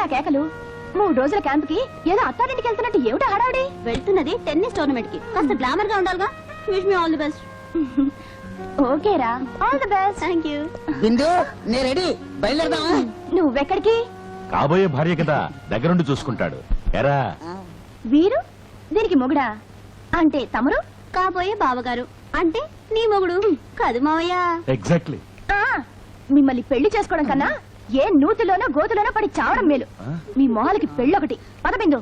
ఆ కేకలు? 3 రోజుల క్యాంప్ కి ఏదో అత్తారింటికి వెళ్తున్నట్టు ఏమిటా హడావుడి? వెళ్తున్నది టెన్నిస్ టోర్నమెంట్ కి, కాస్త గ్లామర్ గా ఉండాలిగా. Wish me all the best. ఓకేరా, all the best. Thank you. Bindu నేను రెడీ, బయలుదేరదామా? నువ్వెక్కడికి? కాబోయే భార్య కదా, దగ్గరుండి చూసుకుంటాడు. ఎరా వీరు దీనికి మొగుడా? అంటే తమరు? కాబోయే బావగారు అంటే నీ మొగుడు కాదు మావయ్య. ఎగ్జాక్ట్లీ. ఆ, మిమ్మల్ని పెళ్లి చేసుకోవడం కన్నా ఏ నూతిలోనో గోతులోనో పడి చావడం మేలు. మీ మొహాలకి పెళ్ళొకటి. పదబిందు.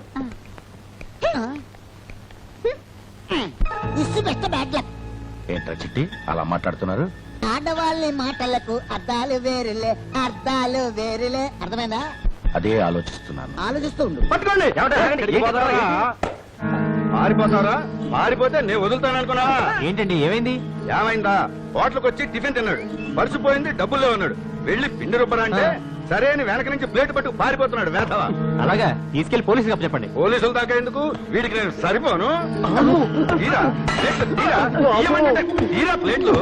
ఏంట్రా చిట్టి అలా మాట్లాడుతున్నారు? ఆడవాళ్ళ మాటలకు అర్థాలు వేరులే, అర్థాలు వేరులే. అర్థమైందా? అదే ఆలోచిస్తున్నాను. ఆలోచిస్తూ ఉండు. పట్టుకోండి. పారిపోతారా? పారిపోతే నేను వదులుతాను అనుకున్నా. ఏంటండి ఏమైంది? ఏమైందా? హోటల్కి వచ్చి టిఫిన్ తిన్నాడు, మర్చిపోయింది డబ్బుల్లో ఉన్నాడు. వెళ్ళి పిండి రూపరా అంటే సరే అని వెనక నుంచి ప్లేట్ పట్టు పారిపోతున్నాడు వేధవా. అలాగా తీసుకెళ్లి పోలీసులకు చెప్పండి. పోలీసుల దాకా ఎందుకు? వీడికి నేను సరిపోను. తీరా ప్లేట్లు, తీరా ఇయ్యమంటే తీరా ప్లేట్లు.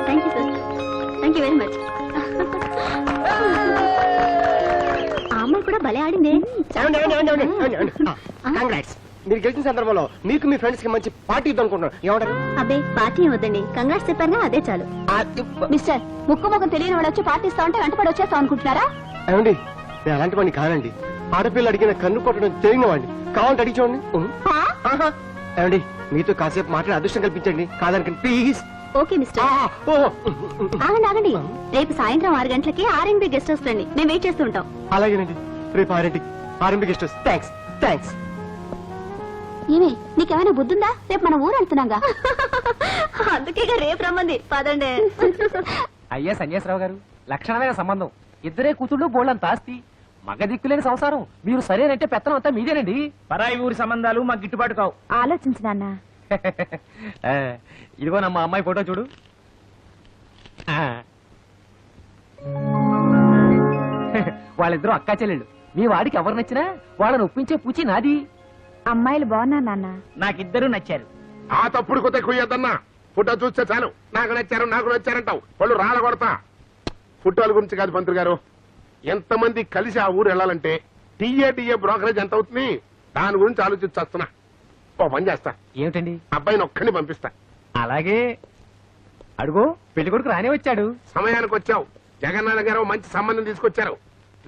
Thank you very much. ఆ అమ్మాయి కూడా భలే ఆడిందే. కంగ్రాట్స్. మీరు గెలిచిన సందర్భంలో మీకు మీ ఫ్రెండ్స్ కి మంచి పార్టీ ఇద్దాం అనుకుంటున్నాను. ఏమంటారు? అబ్బే పార్టీ వద్దండి, కంగ్రాట్స్ చెప్పారుగా అదే చాలు. మిస్టర్, ముక్కు ముఖం తెలియని వాడు వచ్చి పాటిస్తా ఉంటే వెంటపడి వచ్చేస్తాం అనుకుంటున్నారా? ఏమండి, నేను అలాంటి వాడిని కానండి. ఆడపిల్ల అడిగిన కన్ను కొట్టడం తెలియని వాడిని. కావాలంటే అడిగి చూడండి. ఏమండి, మీతో కాసేపు మాట్లాడే అదృష్టం కల్పించండి. కాదనుకండి ప్లీజ్. Okay mister. ఆగండి ఆగండి, రేపు సాయంత్రం 6 గంటలకి ఆర్ఎన్బి గెస్ట్ హౌస్ రండి, మేము వెయిట్ చేస్తూ ఉంటాం. అలాగేనండి. రేపు RMP guest house. Thanks thanks. ఏమే, నీకేమైనా బుద్ధుందా? రేపు మన ఊరు వెళ్తున్నాగా. అందుకే రేపు రమ్మంది. పదండి. అయ్యా సన్యాసరావు గారు, లక్షణమైన సంబంధం. ఇద్దరే కూతుళ్ళు బోళ్ళంత ఆస్తి, మగ దిక్కులేని సంసారం. మీరు సరేనంటే పెత్తనం అంతా మీదేనండి. పరాయి ఊరి సంబంధాలు మాకు గిట్టుబాటు కావు. ఆలోచించు నాన్న. ఇదిగో నమ్మ అమ్మాయి ఫోటో చూడు. వాళ్ళిద్దరూ అక్కా చెల్లెళ్ళు. మీ వాడికి ఎవరు నచ్చినా వాళ్ళని ఒప్పించే పూచి నాది. అమ్మాయిలు బాగున్నా నాన్న. నాకిద్దరూ నచ్చారు. ఆ తప్పుడు కొత్త కుయ్యద్దన్నా. ఫోటో చూస్తే చాలు నాకు నచ్చారంటావు. వాళ్ళు రాళ్ళ కొడతా. ఫోటోల గురించి కాదు పంతులు గారు, ఎంతమంది కలిసి ఆ ఊరు వెళ్ళాలంటే టీఏ బ్రోకరేజ్ ఎంత అవుతుంది, దాని గురించి ఆలోచించేస్తున్నా. ఓ పని చేస్తా. ఏమిటండి? అబ్బాయిని ఒక్కడిని పంపిస్తా. అలాగే. అడుగో పెళ్లి కొడుకు రానే వచ్చాడు. సమయానికి వచ్చావు. జగన్నాథ గారు మంచి సంబంధం తీసుకొచ్చారు.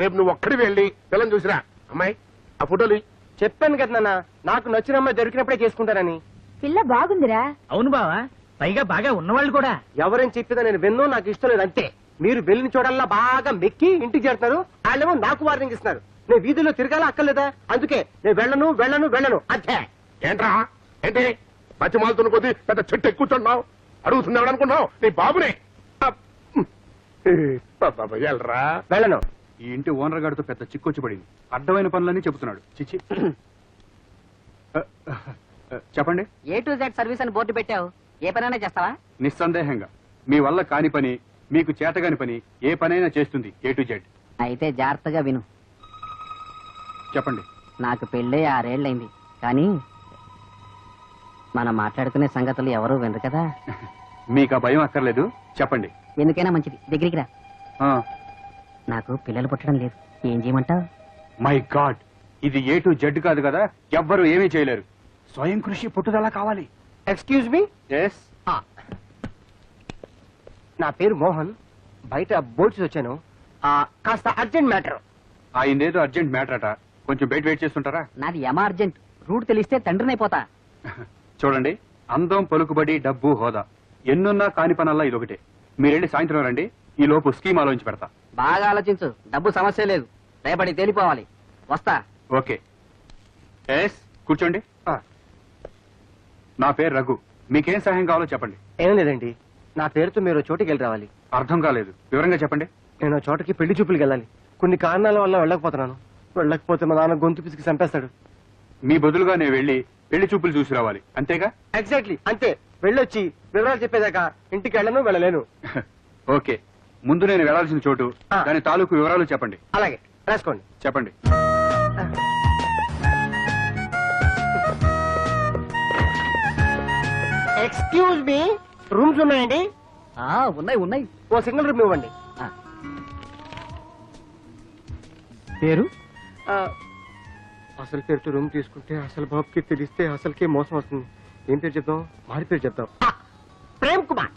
రేపు నువ్వు ఒక్కడి వెళ్ళి పిల్లని చూసిరా. అమ్మాయి ఆ ఫోటోలు. చెప్పాను కదా నాన్న, నాకు నచ్చిన అమ్మాయి దొరికినప్పుడే చేసుకుంటానని. పిల్ల బాగుందిరా. అవును బావా, పైగా బాగా ఉన్నవాళ్ళు కూడా. ఎవరేం చెప్పినా నేను విన్నో, నాకు ఇష్టం లేదు అంతే. మీరు వెళ్ళిన చోటల్లా బాగా మెక్కి ఇంటికి చేరుతారు. వాళ్ళేమో నాకు వార్నింగ్ ఇస్తున్నారు. నేను వీధుల్లో తిరగాల అక్కర్లేదా? అందుకే నేను వెళ్ళను అంతే. ఏంట్రా ఏంటి పచ్చిమాలతున్న కొద్ది పెద్ద చెట్టు ఎక్కుతున్నావు? అడుగుతున్నావు అనుకున్నావు నీ బాబుని. వెళ్ళరా. వెళ్ళను. ఈ ఇంటి ఓనర్ గారితో పెద్ద చిక్కొచ్చి పడింది. అడ్డమైన పనులన్నీ చెబుతున్నాడు. చిచ్చి. చెప్పండి. A to Z సర్వీస్ అని బోర్డు పెట్టావు. ఏ పనైనా చేస్తావా? నిస్సందేహంగా మీ వల్ల కాని పని, మీకు చేతగాని పని ఏ పనైనా చేస్తుంది A to Z. అయితే జాగ్రత్తగా విను. చెప్పండి. నాకు పెళ్ళే 6 ఏళ్లైంది, కానీ మనం మాట్లాడుకునే సంగతులు ఎవరూ వినరు కదా. మీకు ఆ భయం అక్కర్లేదు, చెప్పండి. ఎందుకైనా మంచిది, దగ్గరికి రా. నాకు పిల్లలు పుట్టడం లేదు, ఏం చేయమంటావు? మై గాడ్, ఇది A to Z కాదు కదా, ఎవ్వరు ఏమీ చేయలేరు. స్వయం కృషి పుట్టుదల కావాలి. Excuse me. ఎస్. నా పేరు మోహన్. బయట బోర్డ్స్ వచ్చాను. కాస్త అర్జెంట్ మ్యాటర్. ఆయనేదో అర్జెంట్ మ్యాటర్ అట, కొంచెం బయట వెయిట్ చేస్తుంటారా? నాది ఎమర్జెంట్. రూట్ తెలిస్తే తండ్రినైపోతా. చూడండి, అందం, పలుకుబడి, డబ్బు, హోదా ఎన్నున్నా కాని పనల్లా ఇదొకటే. మీరెళ్ళి సాయంత్రం రండి, ఈ లోపు స్కీమ్ ఆలోచించి పెడతా. బాగా ఆలోచించు. డబ్బు సమస్య లేదు. రేపటి తేలిపోవాలి. వస్తా. ఓకే. ఎస్, కూర్చోండి. నా పేరు రఘు. మీకేం సహాయం కావాలో చెప్పండి. ఏం లేదండి, నా పేరుతో మీరు చోటుకి వెళ్ళి రావాలి. అర్థం కాలేదు, వివరంగా చెప్పండి. నేను ఆ చోటకి పెళ్లి చూపులకి వెళ్ళాలి. కొన్ని కారణాల వల్ల వెళ్ళకపోతున్నాను. వెళ్ళకపోతే మా నాన్న గొంతు పిసికి చంపేస్తాడు. మీ బదులుగా నేను వెళ్ళి పెళ్లి చూపులు చూసి రావాలి, అంతేగా? ఎగ్జాక్ట్లీ అంతే. వెళ్ళొచ్చి వివరాలు చెప్పేదాకా ఇంటికి వెళ్ళను, వెళ్ళలేను. ఓకే, ముందు నేను వెళ్లాల్సిన చోటు, ఆ. దాని తాలూకు వివరాలు చెప్పండి. అలాగే రాసుకోండి. చెప్పండి. ఎక్స్క్యూజ్ మీ, రూమ్స్ ఉన్నాయండి? ఉన్నాయి ఉన్నాయి. ఓ సింగిల్ రూమ్ ఇవ్వండి. పేరు అసలు పేరుతో రూమ్ తీసుకుంటే అసలు బాబుకి తెలిస్తే అసలుకే మోసం వస్తుంది. ఏం పేరు చెప్దాం? మారి పేరు చెప్దాం. ప్రేమ్ కుమార్.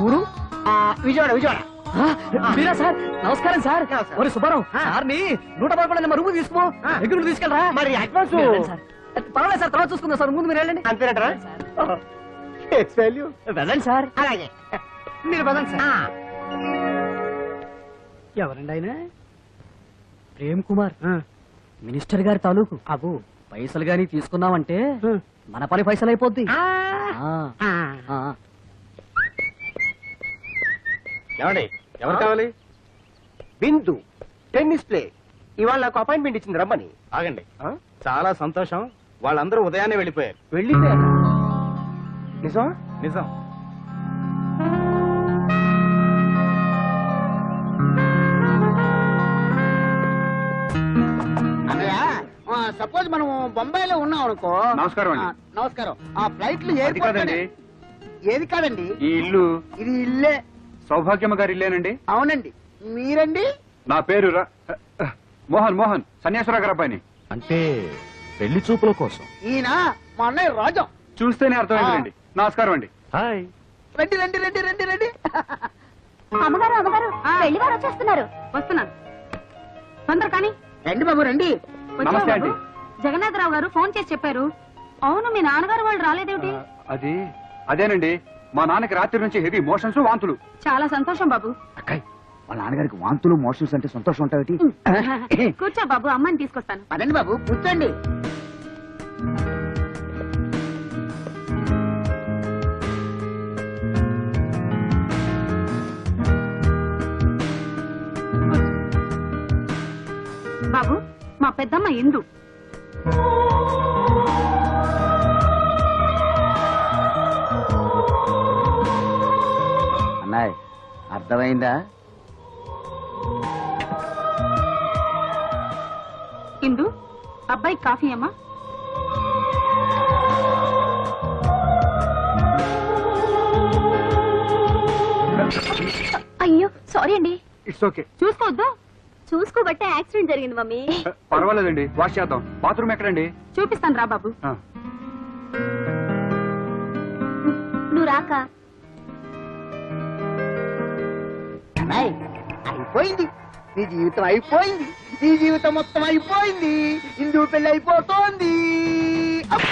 ఊరు విజయవాడ. విజయవాడ. మీరా సార్? నమస్కారం సార్. నమస్కారం. ఒరే సుబ్బారావు, సార్ని 111 నెంబర్ రూమ్ తీసుకో. దగ్గర తీసుకెళ్ళరా. మరి అడ్వాన్స్ వెళ్ళండి సార్. పర్వాలేదు సార్, తర్వాత చూసుకుందాం సార్. ముందు మీరు వెళ్ళండి. అంతేనటరా? వాల్యూ. వెళ్ళండి సార్. అలాగే మీరు పదండి సార్. ఎవరండి ఆయన? ప్రేమ్ కుమార్, మినిస్టర్ గారి తాలూకు. అబ్బో, పైసలు గాని తీసుకున్నామంటే మన పని పైసలు అయిపోద్ది. ఏమండి, ఎవరు కావాలి? బిందు, టెన్నిస్ ప్లే. ఇవాళ నాకు అపాయింట్మెంట్ ఇచ్చింది, రమ్మని. ఆగండి. చాలా సంతోషం. వాళ్ళందరూ ఉదయాన్నే వెళ్ళిపోయారు. వెళ్ళిపోయారు? నిజం? నిజం. సపోజ్ మనం బొంబాయిలో ఉన్నాం అనుకో. నమస్కారం అండి. నమస్కారం. ఆ ఫ్లైట్లు అది కాదండి, ఏది కాదండి, ఈ ఇల్లు ఇది ఇల్లే. సౌభాగ్యమ్మ గారి ఇల్లేనండి? అవునండి. మీరండి? నా పేరు మోహన్. మోహన్ సన్యాసరావు గారి అబ్బాయిని. అంటే పెళ్లి చూపుల కోసం. ఈయన మా అన్నయ్య రాజం. చూస్తేనే అర్థమైందండి. నమస్కారం అండి. హాయ్. రండి రండి రండి రండి రండి. అమ్మగారు అమ్మగారు, పెళ్లి వారు వచ్చేస్తున్నారు. వస్తున్నాను. తొందర కానీ. రండి బాబు రండి. నమస్తే అండి. జగన్నాథరావు గారు ఫోన్ చేసి చెప్పారు. అవును, మీ నాన్నగారు వాళ్ళు రాలేదేమిటి? అదేనండి, మా నాన్నకి రాత్రి నుంచి హెవీ మోషన్స్, వాంతులు. చాలా సంతోషం బాబు. అక్కాయ్, వాళ్ళ నాన్నగారికి వాంతులు మోషన్స్ అంటే సంతోషం ఉంటాయి. కూర్చో బాబు, అమ్మని తీసుకొస్తాను. పదండి బాబు, కూర్చోండి. బాబు, మా పెద్దమ్మ ఇందు. అన్నాయ్, అర్థమైందా? ఇందు, అబ్బాయి కాఫీ అమ్మా. అయ్యో సారీ అండి. It's okay. చూసుకోవద్దు. చూసుకోబట్టే యాక్సిడెంట్ జరిగింది మమ్మీ. పర్వాలేదండి, వాష్ చేద్దాం. బాత్రూమ్ ఎక్కడండి? చూపిస్తాను రా బాబు. ఆ. నువ్వు రాక. అమ్మాయి, అయిపోయింది. నీ జీవితం అయిపోయింది. నీ జీవితం మొత్తం అయిపోయింది. ఇందు పెళ్లి అయిపోతోంది. అబ్బా!